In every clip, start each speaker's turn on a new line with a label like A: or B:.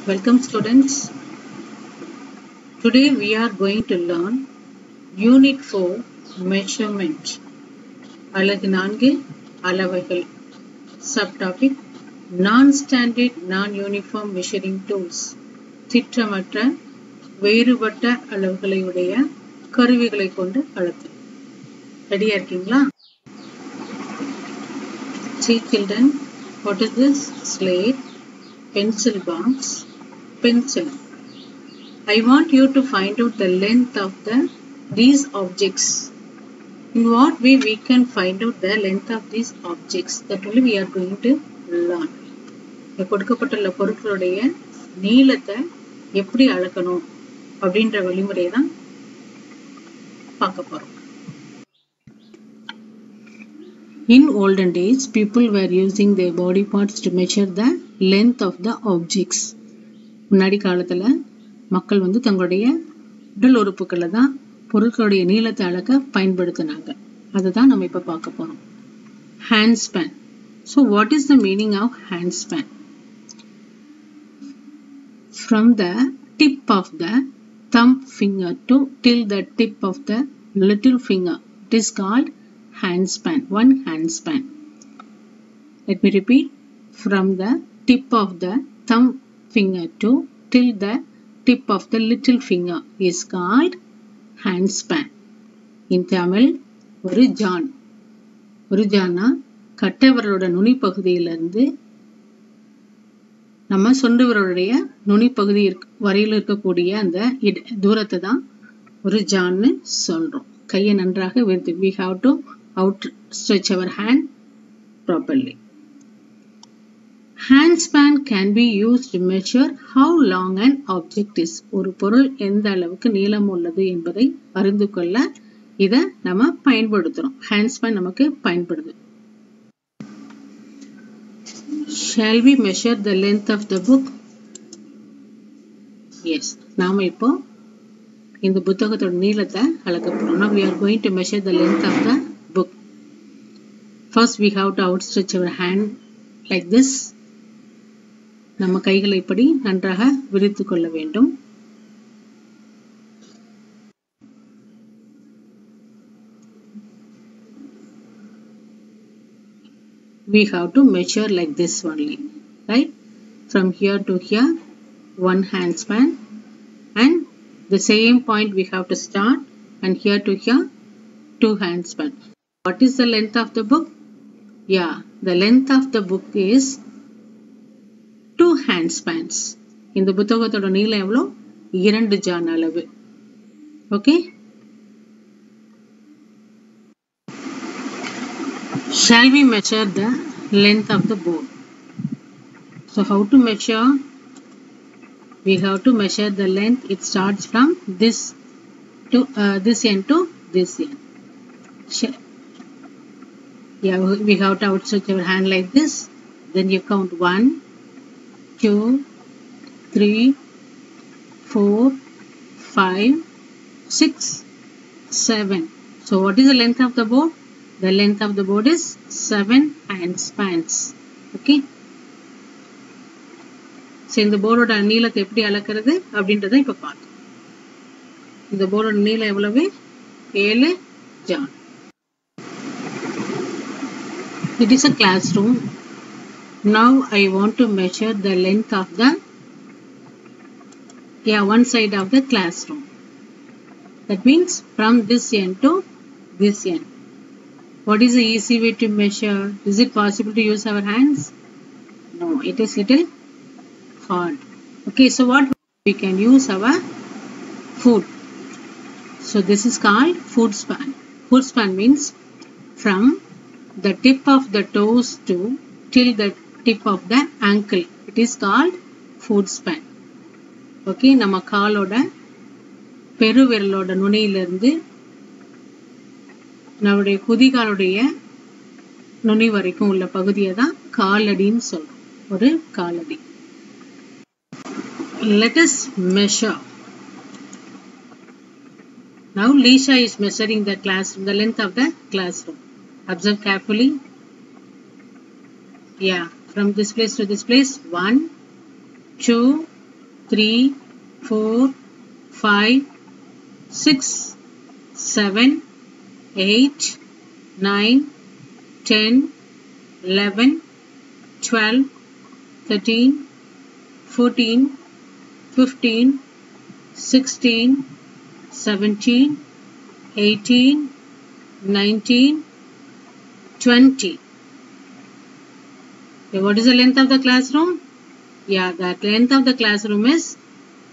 A: Welcome students. Today we are going to learn Unit 4 Measurement. அலகு 4 அளவைகள். Subtopic Non-Standard Non-Uniform Measuring Tools. திட்டமற்ற வேறுபட்ட அளவுகளை உடைய கருவிகளை கொண்டு அளத்தல். ரெடியா இருக்கீங்களா? See children, what is this? Slate, pencil box, pencil. I want you to find out the length of these objects. In what way we can find out the length of these objects? That only we are going to learn. கொடுக்கப்பட்டுள்ள பொருட்களுடைய நீளத்தை எப்படி அளக்கணும் அப்படின்ற வழிமுறையை தான் பார்க்க போறோம். In olden days, people were using their body parts to measure the length of the objects. முன்னாடி காலத்துல மக்கள் தங்களுடைய உடல் உறுப்புகளை தான் பொருட்களுடைய நீளத்தை அளக்க பயன்படுத்தினாங்க. அதுதான் நம்ம இப்ப பார்க்க போறோம். Hand span. So what is the meaning of hand span? From the tip of the thumb finger till the tip of the little finger. It is called hand span. One hand span. Let me repeat. From the tip of the thumb finger till the tip of the little finger is called hand span. In Tamil, ஒரு John. ஒரு ஜானா கட்டை விரலோட நுனி பகுதியிலிருந்து நம்ம சொண்டு விரலுடைய நுனி பகுதி வரையில் இருக்கக்கூடிய அந்த தூரத்தை தான் ஒரு ஜான்னு சொல்றோம். கையை நன்றாக விரித்து. We have to outstretch our hand properly. Hand span can be used to measure how long an object is. ஒரு பொருள் எந்த அளவுக்கு நீளம் உள்ளது என்பதை அறிந்து கொள்ள இதை நம்ம பயன்படுத்துறோம். Hand span நமக்கு பயன்படுது. Shall we measure the length of the book? Yes. நாம இப்போ இந்த புத்தகத்தோட நீளத்தை அளக்க போறோம். Now we are going to measure the length of the book. First we have to outstretch our hand like this. நம்ம கைகளை இப்படி நன்றாக விரித்து கொள்ள வேண்டும். We have to measure like this only, right? From here to here, one hand span, and the same point we have to start, and here to here, two hand span. What is the length of the book? Yeah, the length of the book is 2 hand spans. இந்த புத்தகத்தோட நீளம் எவ்வளோ? 2 John அளவு. Okay? Shall we measure the length of the board? So how to measure? We have to measure the length. It starts from this to this end to this end. Yeah, we have to outstretch our hand like this. Then you count 1, 2, 3, 4, 5, 6, 7. So what is the length of the board? The length of the board is 7 hand spans. Okay. So இந்த போர்டோட நீளத்தை எப்படி அளக்கிறது அப்படின்றத இப்ப பார்த்தோம். இந்த போர்டோட நீளம் எவ்வளவு? 7 John. It is a classroom. Now I want to measure the length of the one side of the classroom. That means from this end to this end. What is the easy way to measure? Is it possible to use our hands? No, it is little hard. Okay, so what we can use our foot. So this is called foot span. Foot span means from the tip of the toes till the tip of the ankle. It is called foot span. Okay, நம்ம காலோட பெருவிரலோட நுனியிலிருந்து நம்முடைய குதிகாலுடைய நுனி வரைக்கும் உள்ள பகுதியை தான் காலடின்னு சொல்றோம். ஒரு காலடி. Let us measure. Now Lisha is measuring the length of the classroom. Observe carefully. Yeah, from this place to this place, 1, 2, 3, 4, 5, 6, 7, 8, 9, 10, 11, 12, 13, 14, 15, 16, 17, 18, 19, 20. Okay, what is the length of the classroom? Yeah, that length of the classroom is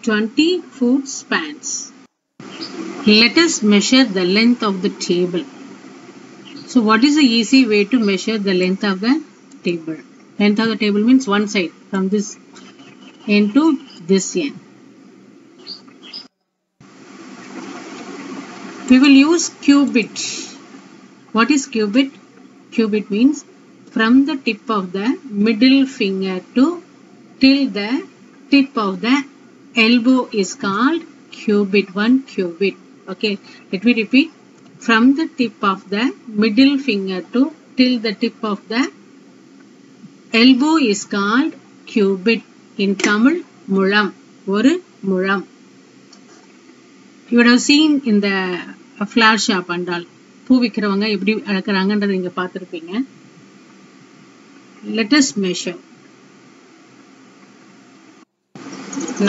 A: 20 foot spans. Let us measure the length of the table. So what is the easy way to measure the length of the table? Length of the table means one side, from this end to this end. We will use cubit. What is cubit? Cubit means from the tip of the middle finger to till the tip of the elbow is called cubit. 1 cubit. Okay, let me repeat. From the tip of the middle finger to till the tip of the elbow is called cubit. In Tamil, mulam. Oru mulam. You would have seen in the flower shop and all. பூ விக்கிறவங்க எப்படி அளக்கறாங்கன்றதை நீங்க பார்த்திருப்பீங்க. Let us measure.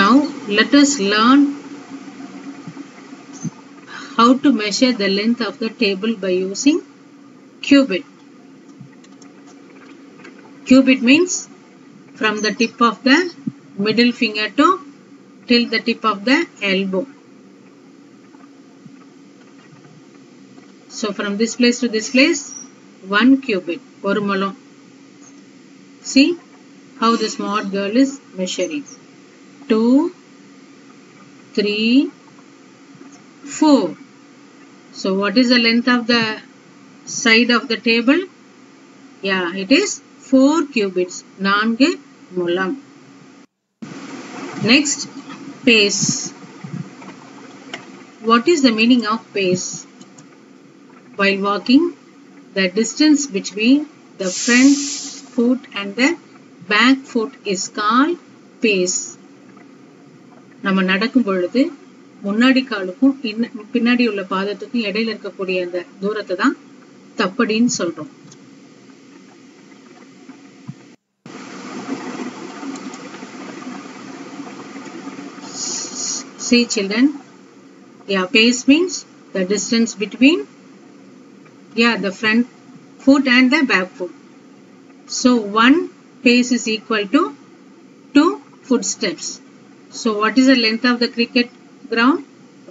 A: Now let us learn how to measure the length of the table by using cubit. Cubit means from the tip of the middle finger to till the tip of the elbow. So from this place to this place, 1 cubit, oru mulam. See how the smart girl is measuring. 2, 3, 4. So what is the length of the side of the table? Yeah, it is 4 cubits. 4 mulam. Next, pace. What is the meaning of pace? While walking, the distance between the front foot and the back foot is called pace. நம்ம நடக்கும் பொழுது முன்னாடி காலுக்கும் பின்னாடி உள்ள பாதத்துக்கும் இடையில இருக்கக்கூடிய அந்த தூரத்தை தான் தப்படின்னு சொல்றோம். See children, yeah, pace means the distance between the front foot and the back foot. So 1 pace is equal to 2 footsteps. So what is the length of the cricket ground?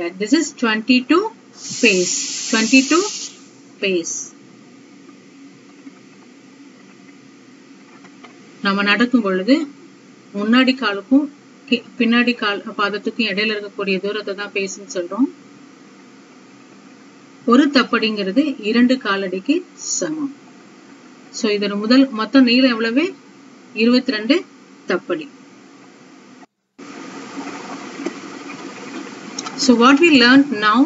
A: Yeah, this is 22 pace. 22 pace. நம்ம நடக்கும் பொழுது முன்னாடி காலுக்கும் பின்னாடி பாதத்துக்கும் இடையில இருக்கக்கூடிய தூரத்தை தான் பேஸ்ன்னு சொல்றோம். ஒரு தப்படிங்கிறது 2 காலடிக்கு சமம். சோ இதோட மொத்த நீளம் எவ்வளவு? 22 தப்படி. So what we learned now,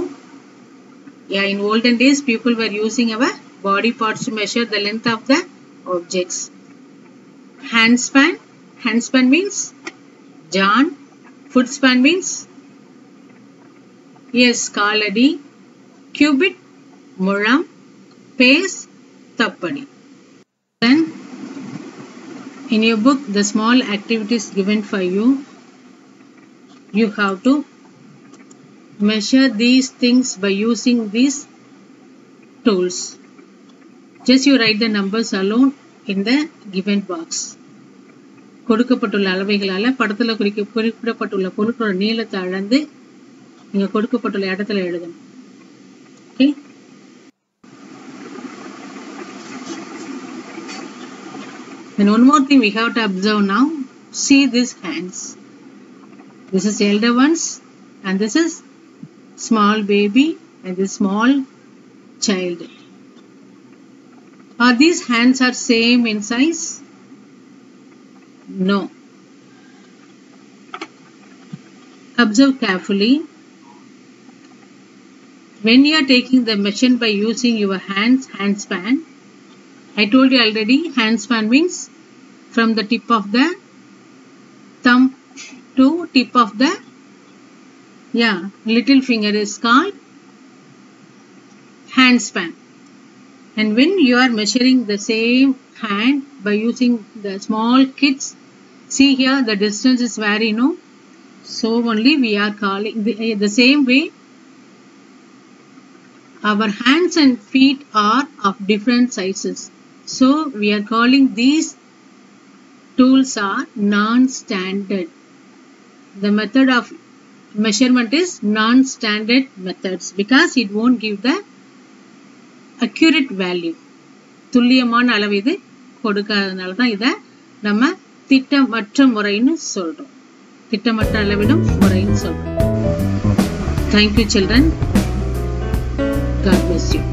A: in olden days people were using our body parts to measure the length of the objects. Handspan means John. Footspan means kaladi. Cubit, mulam, pace, tappadi. Then in your book, the small activities given for you, you have to measure these things by using these tools. Just you write the numbers alone in the given box. கொடுக்கப்பட்டுள்ள அளவைகளால படத்துல குறிப்பிடப்பட்டுள்ள பொருட்களோட நீளத்தை அளந்து நீங்க கொடுக்கப்பட்டுள்ள இடத்துல எழுதணும். Okay. And one more thing we have to observe now. See these hands. This is elder ones and this is small baby and this small child. Are these hands are same in size? No. Observe carefully. When you are taking the measurement by using your handspan, I told you already, handspan means from the tip of the thumb to tip of the little finger is called hand span. And when you are measuring the same hand by using the small kids, see here the distance is very no. So only we are calling the same way. Our hands and feet are of different sizes. So we are calling these tools are non-standard. The method of measurement is non-standard methods because it won't give the accurate value. துல்லியமான அளவு இது கொடுக்காதனால தான் இதை நம்ம திட்டமற்ற முறைன்னு சொல்றோம். திட்டமற்ற அளவிடும் முறைன்னு சொல்றோம். Thank you children. God bless you.